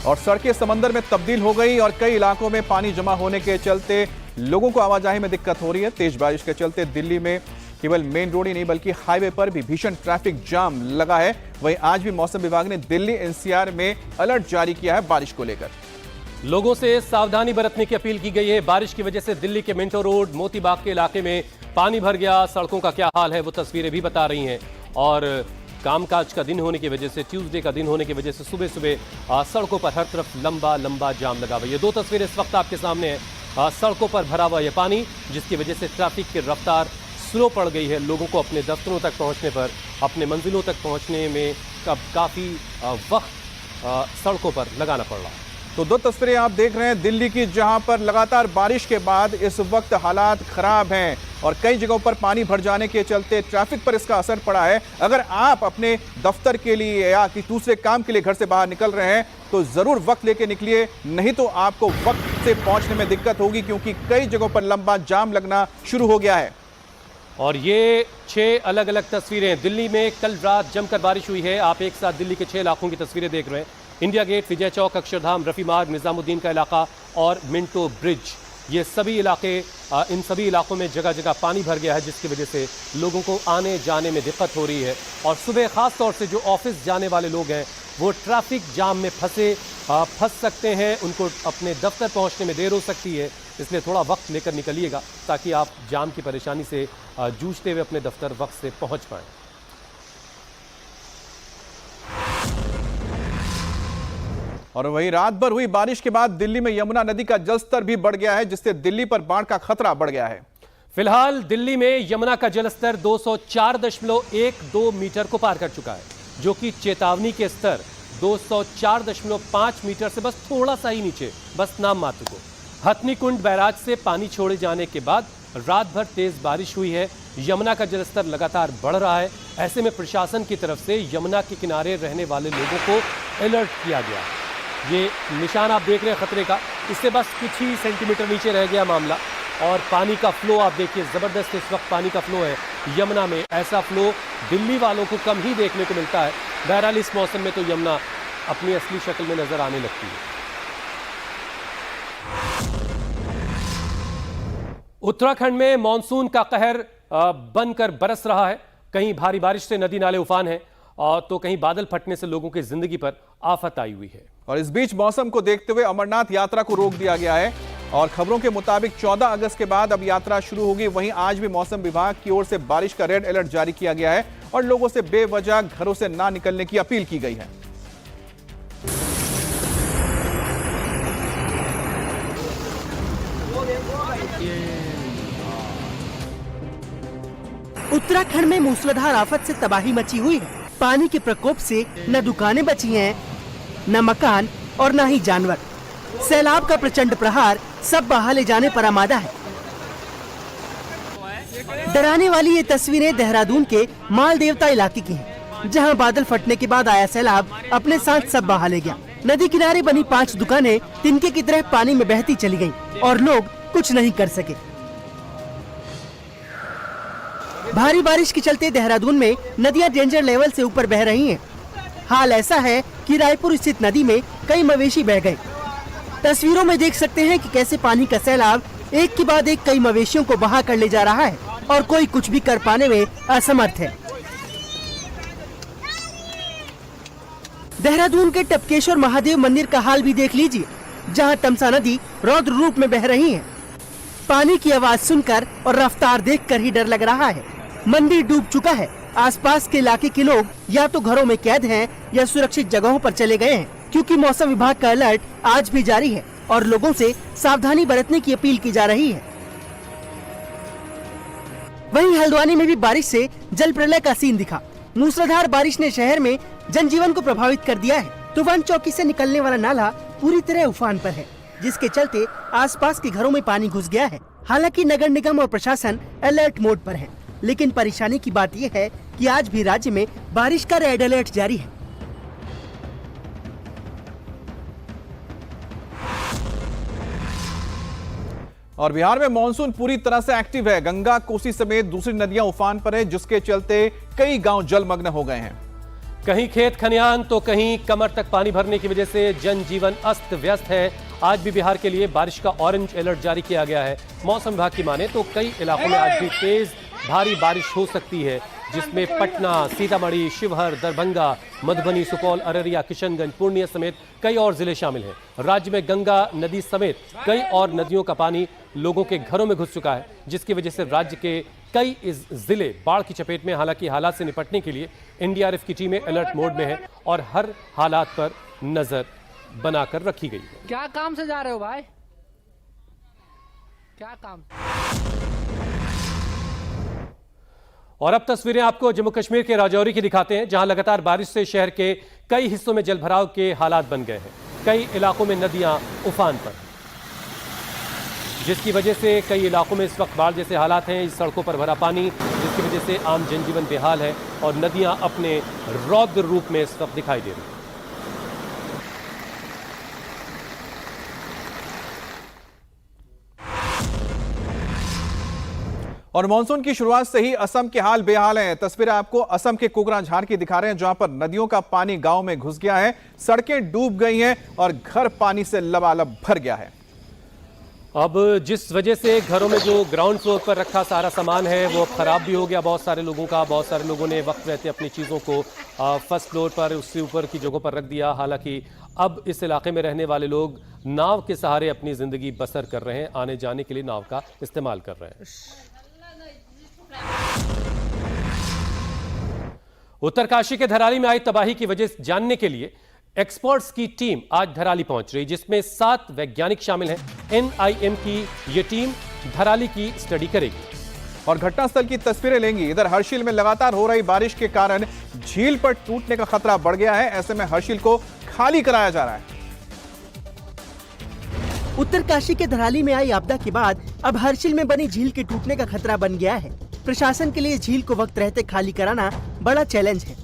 और सड़कें समंदर में तब्दील हो गई और कई इलाकों में पानी जमा होने के चलते लोगों को आवाजाही में दिक्कत हो रही है। तेज बारिश के चलते दिल्ली में केवल मेन रोड ही नहीं बल्कि हाईवे पर भी भीषण ट्रैफिक जाम लगा है। वहीं आज भी मौसम विभाग ने दिल्ली एनसीआर में अलर्ट जारी किया है बारिश को लेकर। लोगों से सावधानी बरतने की अपील की गई है। बारिश की वजह से दिल्ली के मिंटो रोड, मोती बाग के इलाके में पानी भर गया। सड़कों का क्या हाल है वो तस्वीरें भी बता रही हैं। और कामकाज का दिन होने की वजह से, ट्यूसडे का दिन होने की वजह से सुबह सुबह सड़कों पर हर तरफ लंबा लंबा जाम लगा हुआ है। ये दो तस्वीरें इस वक्त आपके सामने है। सड़कों पर भरा हुआ यह पानी, जिसकी वजह से ट्रैफिक की रफ्तार स्लो पड़ गई है। लोगों को अपने दफ्तरों तक पहुंचने पर, अपने मंजिलों तक पहुंचने में काफ़ी वक्त सड़कों पर लगाना पड़ रहा है। तो दो तस्वीरें आप देख रहे हैं दिल्ली की, जहां पर लगातार बारिश के बाद इस वक्त हालात खराब हैं और कई जगहों पर पानी भर जाने के चलते ट्रैफिक पर इसका असर पड़ा है। अगर आप अपने दफ्तर के लिए या कि दूसरे काम के लिए घर से बाहर निकल रहे हैं तो जरूर वक्त लेके निकलिए, नहीं तो आपको वक्त से पहुंचने में दिक्कत होगी, क्योंकि कई जगहों पर लंबा जाम लगना शुरू हो गया है। और ये 6 अलग अलग तस्वीरें। दिल्ली में कल रात जमकर बारिश हुई है। आप एक साथ दिल्ली के 6 इलाकों की तस्वीरें देख रहे हैं। इंडिया गेट, विजय चौक, अक्षरधाम, रफी मार्ग, निजामुद्दीन का इलाका और मिंटो ब्रिज, ये सभी इलाके, इन सभी इलाकों में जगह जगह पानी भर गया है, जिसकी वजह से लोगों को आने जाने में दिक्कत हो रही है। और सुबह ख़ास तौर से जो ऑफिस जाने वाले लोग हैं वो ट्रैफिक जाम में फंस सकते हैं। उनको अपने दफ्तर पहुंचने में देर हो सकती है, इसलिए थोड़ा वक्त लेकर निकलिएगा ताकि आप जाम की परेशानी से जूझते हुए अपने दफ्तर वक्त से पहुंच पाएं। और वहीं रात भर हुई बारिश के बाद दिल्ली में यमुना नदी का जलस्तर भी बढ़ गया है, जिससे दिल्ली पर बाढ़ का खतरा बढ़ गया है। फिलहाल दिल्ली में यमुना का जलस्तर 204.12 मीटर को पार कर चुका है, जो कि चेतावनी के स्तर 204.5 मीटर से बस थोड़ा सा ही नीचे, बस नाम मात्र को। हथनीकुंड बैराज से पानी छोड़े जाने के बाद रात भर तेज बारिश हुई है। यमुना का जलस्तर लगातार बढ़ रहा है। ऐसे में प्रशासन की तरफ से यमुना के किनारे रहने वाले लोगों को अलर्ट किया गया। ये निशान आप देख रहे हैं खतरे का, इससे बस कुछ ही सेंटीमीटर नीचे रह गया मामला। और पानी का फ्लो आप देखिए, जबरदस्त इस वक्त पानी का फ्लो है यमुना में। ऐसा फ्लो दिल्ली वालों को कम ही देखने को मिलता है। बहरहाल इस मौसम में तो यमुना अपनी असली शक्ल में नजर आने लगती है। उत्तराखंड में मॉनसून का कहर बनकर बरस रहा है। कहीं भारी बारिश से नदी नाले उफान है और तो कहीं बादल फटने से लोगों की जिंदगी पर आफत आई हुई है। और इस बीच मौसम को देखते हुए अमरनाथ यात्रा को रोक दिया गया है और खबरों के मुताबिक 14 अगस्त के बाद अब यात्रा शुरू होगी। वहीं आज भी मौसम विभाग की ओर से बारिश का रेड अलर्ट जारी किया गया है और लोगों से बेवजह घरों से ना निकलने की अपील की गई है। उत्तराखंड में मूसलाधार आफत से तबाही मची हुई है। पानी के प्रकोप से न दुकानें बची हैं, न मकान और न ही जानवर। सैलाब का प्रचंड प्रहार सब बहा ले जाने पर आमादा है। डराने वाली ये तस्वीरें देहरादून के माल देवता इलाके की हैं, जहां बादल फटने के बाद आया सैलाब अपने साथ सब बहा ले गया। नदी किनारे बनी 5 दुकानें तिनके की तरह पानी में बहती चली गयी और लोग कुछ नहीं कर सके। भारी बारिश के चलते देहरादून में नदियां डेंजर लेवल से ऊपर बह रही हैं। हाल ऐसा है कि रायपुर स्थित नदी में कई मवेशी बह गए। तस्वीरों में देख सकते हैं कि कैसे पानी का सैलाब एक के बाद एक कई मवेशियों को बहा कर ले जा रहा है और कोई कुछ भी कर पाने में असमर्थ है। देहरादून के टपकेश्वर महादेव मंदिर का हाल भी देख लीजिए, जहां तमसा नदी रौद्र रूप में बह रही है। पानी की आवाज सुनकर और रफ्तार देखकर ही डर लग रहा है। मंदिर डूब चुका है। आसपास के इलाके के लोग या तो घरों में कैद हैं या सुरक्षित जगहों पर चले गए हैं, क्योंकि मौसम विभाग का अलर्ट आज भी जारी है और लोगों से सावधानी बरतने की अपील की जा रही है। वहीं हल्द्वानी में भी बारिश से जल प्रलय का सीन दिखा। मूसलाधार बारिश ने शहर में जनजीवन को प्रभावित कर दिया है। तो वन चौकी से निकलने वाला नाला पूरी तरह उफान पर है, जिसके चलते आसपास के घरों में पानी घुस गया है। हालांकि नगर निगम और प्रशासन अलर्ट मोड पर है, लेकिन परेशानी की बात यह है कि आज भी राज्य में बारिश का रेड अलर्ट जारी है। और बिहार में मॉनसून पूरी तरह से एक्टिव है। गंगा, कोसी समेत दूसरी नदियां उफान पर है, जिसके चलते कई गांव जलमग्न हो गए हैं। कहीं खेत खलिहान तो कहीं कमर तक पानी भरने की वजह से जनजीवन अस्त व्यस्त है। आज भी बिहार के लिए बारिश का ऑरेंज अलर्ट जारी किया गया है। मौसम विभाग की माने तो कई इलाकों में आज भी तेज भारी बारिश हो सकती है, जिसमें पटना, सीतामढ़ी, शिवहर, दरभंगा, मधुबनी, सुपौल, अररिया, किशनगंज, पूर्णिया समेत कई और जिले शामिल हैं। राज्य में गंगा नदी समेत कई और नदियों का पानी लोगों के घरों में घुस चुका है, जिसकी वजह से राज्य के कई जिले बाढ़ की चपेट में। हालांकि हालात से निपटने के लिए एनडीआरएफ की टीमें अलर्ट मोड में है और हर हालात पर नजर बनाकर रखी गई है। क्या काम से जा रहे हो भाई? क्या काम? और अब तस्वीरें आपको जम्मू कश्मीर के राजौरी की दिखाते हैं, जहां लगातार बारिश से शहर के कई हिस्सों में जलभराव के हालात बन गए हैं। कई इलाकों में नदियां उफान पर, जिसकी वजह से कई इलाकों में इस वक्त बाढ़ जैसे हालात हैं। इस सड़कों पर भरा पानी, जिसकी वजह से आम जनजीवन बेहाल है और नदियां अपने रौद्र रूप में इस वक्त दिखाई दे रही हैं। और मानसून की शुरुआत से ही असम के हाल बेहाल हैं। तस्वीरें आपको असम के कोकराझार की दिखा रहे हैं, जहां पर नदियों का पानी गांव में घुस गया है, सड़कें डूब गई हैं और घर पानी से लबालब भर गया है। अब जिस वजह से घरों में जो ग्राउंड फ्लोर पर रखा सारा सामान है वो खराब भी हो गया बहुत सारे लोगों का। बहुत सारे लोगों ने वक्त रहते अपनी चीज़ों को फर्स्ट फ्लोर पर, उससे ऊपर की जगहों पर रख दिया। हालांकि अब इस इलाके में रहने वाले लोग नाव के सहारे अपनी जिंदगी बसर कर रहे हैं, आने जाने के लिए नाव का इस्तेमाल कर रहे हैं। उत्तरकाशी के धराली में आई तबाही की वजह जानने के लिए एक्सपर्ट्स की टीम आज धराली पहुंच रही, जिसमें 7 वैज्ञानिक शामिल हैं। एनआईएम की यह टीम धराली की स्टडी करेगी और घटनास्थल की तस्वीरें लेंगी। इधर हर्षिल में लगातार हो रही बारिश के कारण झील पर टूटने का खतरा बढ़ गया है। ऐसे में हर्षिल को खाली कराया जा रहा है। उत्तरकाशी के धराली में आई आपदा के बाद अब हर्षिल में बनी झील के टूटने का खतरा बन गया है। प्रशासन के लिए झील को वक्त रहते खाली कराना बड़ा चैलेंज है।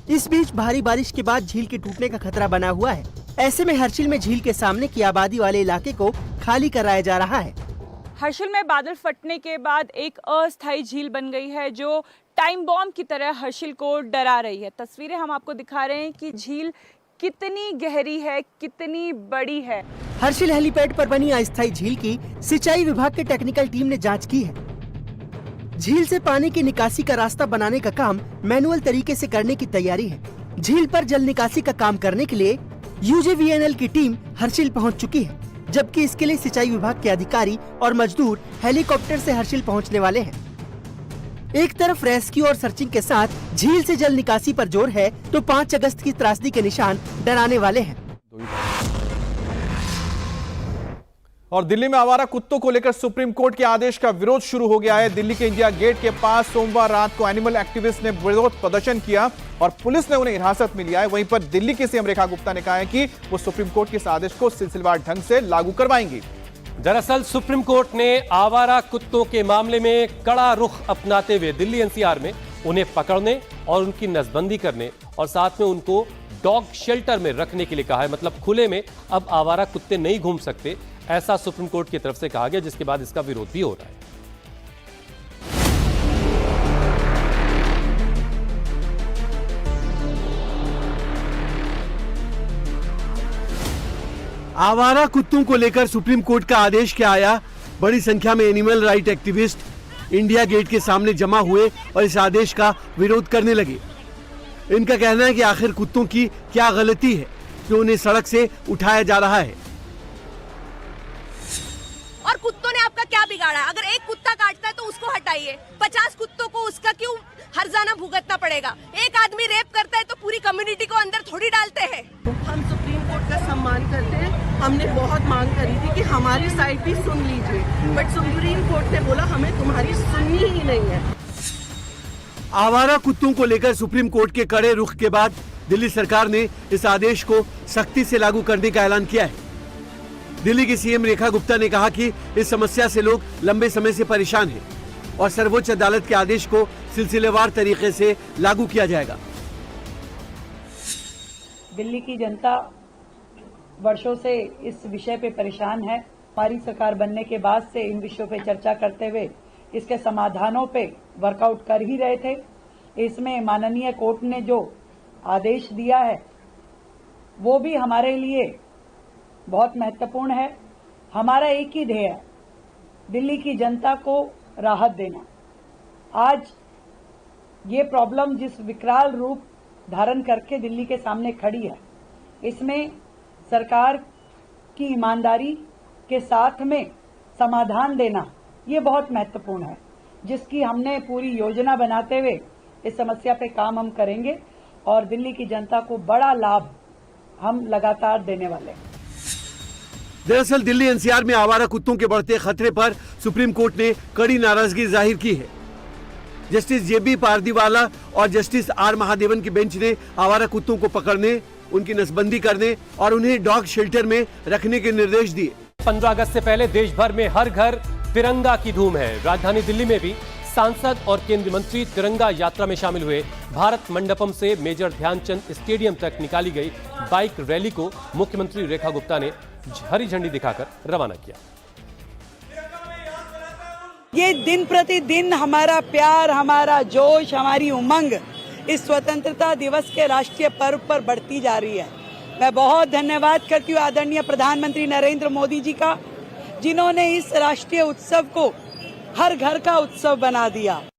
इस बीच भारी बारिश के बाद झील के टूटने का खतरा बना हुआ है। ऐसे में हर्षिल में झील के सामने की आबादी वाले इलाके को खाली कराया जा रहा है। हर्षिल में बादल फटने के बाद एक अस्थायी झील बन गई है, जो टाइम बॉम्ब की तरह हर्षिल को डरा रही है। तस्वीरें हम आपको दिखा रहे हैं कि झील कितनी गहरी है, कितनी बड़ी है। हर्षिल हेलीपैड पर बनी अस्थायी झील की सिंचाई विभाग की टेक्निकल टीम ने जांच की है। झील से पानी की निकासी का रास्ता बनाने का काम मैनुअल तरीके से करने की तैयारी है। झील पर जल निकासी का काम करने के लिए यूजेवीएनएल की टीम हर्षिल पहुंच चुकी है, जबकि इसके लिए सिंचाई विभाग के अधिकारी और मजदूर हेलीकॉप्टर से हर्षिल पहुंचने वाले हैं। एक तरफ रेस्क्यू और सर्चिंग के साथ झील से जल निकासी पर जोर है, तो 5 अगस्त की त्रासदी के निशान डराने वाले हैं। और दिल्ली में आवारा कुत्तों को लेकर सुप्रीम कोर्ट के आदेश का विरोध शुरू हो गया है। दिल्ली के इंडिया गेट के पास सोमवार रात को एनिमल एक्टिविस्ट ने विरोध प्रदर्शन किया और पुलिस ने उन्हें हिरासत में लिया है। वहीं पर दिल्ली की सीएम रेखा गुप्ता ने कहा है कि वो सुप्रीम कोर्ट के इस आदेश को सिलसिलेवार ढंग से लागू करवाएंगी। दरअसल सुप्रीम कोर्ट ने आवारा कुत्तों के मामले में कड़ा रुख अपनाते हुए दिल्ली एनसीआर में उन्हें पकड़ने और उनकी नसबंदी करने और साथ में उनको डॉग शेल्टर में रखने के लिए कहा है। मतलब खुले में अब आवारा कुत्ते नहीं घूम सकते, ऐसा सुप्रीम कोर्ट की तरफ से कहा गया, जिसके बाद इसका विरोध भी हो रहा है। आवारा कुत्तों को लेकर सुप्रीम कोर्ट का आदेश क्या आया। बड़ी संख्या में animal right activist India Gate के सामने जमा हुए और इस आदेश का विरोध करने लगे। इनका कहना है कि आखिर कुत्तों की क्या गलती है कि उन्हें सड़क से उठाया जा रहा है। और कुत्तों ने आपका क्या बिगाड़ा? अगर एक कुत्ता काटता है तो उसको हटाइए, 50 कुत्तों को उसका क्यों हर्जाना भुगतना पड़ेगा? एक आदमी रेप करता है तो पूरी कम्युनिटी को अंदर थोड़ी डालते हैं। हम सुप्रीम कोर्ट का सम्मान करते हैं। हमने बहुत मांग करी थी कि हमारी साइड भी सुन लीजिए, बट सुप्रीम कोर्ट ने बोला हमें तुम्हारी सुननी ही नहीं है। आवारा कुत्तों को लेकर सुप्रीम कोर्ट के कड़े रुख के बाद दिल्ली सरकार ने इस आदेश को सख्ती से लागू करने का ऐलान किया है। दिल्ली की सीएम रेखा गुप्ता ने कहा कि इस समस्या से लोग लंबे समय से परेशान हैं और सर्वोच्च अदालत के आदेश को सिलसिलेवार तरीके से लागू किया जाएगा। दिल्ली की जनता वर्षों से इस विषय पे परेशान है। हमारी सरकार बनने के बाद से इन विषयों पे चर्चा करते हुए इसके समाधानों पे वर्कआउट कर ही रहे थे। इसमें माननीय कोर्ट ने जो आदेश दिया है वो भी हमारे लिए बहुत महत्वपूर्ण है। हमारा एक ही ध्येय है, दिल्ली की जनता को राहत देना। आज ये प्रॉब्लम जिस विकराल रूप धारण करके दिल्ली के सामने खड़ी है, इसमें सरकार की ईमानदारी के साथ में समाधान देना ये बहुत महत्वपूर्ण है, जिसकी हमने पूरी योजना बनाते हुए इस समस्या पे काम हम करेंगे और दिल्ली की जनता को बड़ा लाभ हम लगातार देने वाले हैं। दरअसल दिल्ली एनसीआर में आवारा कुत्तों के बढ़ते खतरे पर सुप्रीम कोर्ट ने कड़ी नाराजगी जाहिर की है। जस्टिस जेबी पारदीवाला और जस्टिस आर महादेवन की बेंच ने आवारा कुत्तों को पकड़ने, उनकी नसबंदी करने और उन्हें डॉग शेल्टर में रखने के निर्देश दिए। 15 अगस्त से पहले देश भर में हर घर तिरंगा की धूम है। राजधानी दिल्ली में भी सांसद और केंद्रीय मंत्री तिरंगा यात्रा में शामिल हुए। भारत मंडपम से मेजर ध्यानचंद स्टेडियम तक निकाली गई बाइक रैली को मुख्यमंत्री रेखा गुप्ता ने हरी झंडी दिखाकर रवाना किया। ये दिन प्रतिदिन हमारा प्यार, हमारा जोश, हमारी उमंग इस स्वतंत्रता दिवस के राष्ट्रीय पर्व पर बढ़ती जा रही है। मैं बहुत धन्यवाद करती हूँ आदरणीय प्रधानमंत्री नरेंद्र मोदी जी का, जिन्होंने इस राष्ट्रीय उत्सव को हर घर का उत्सव बना दिया।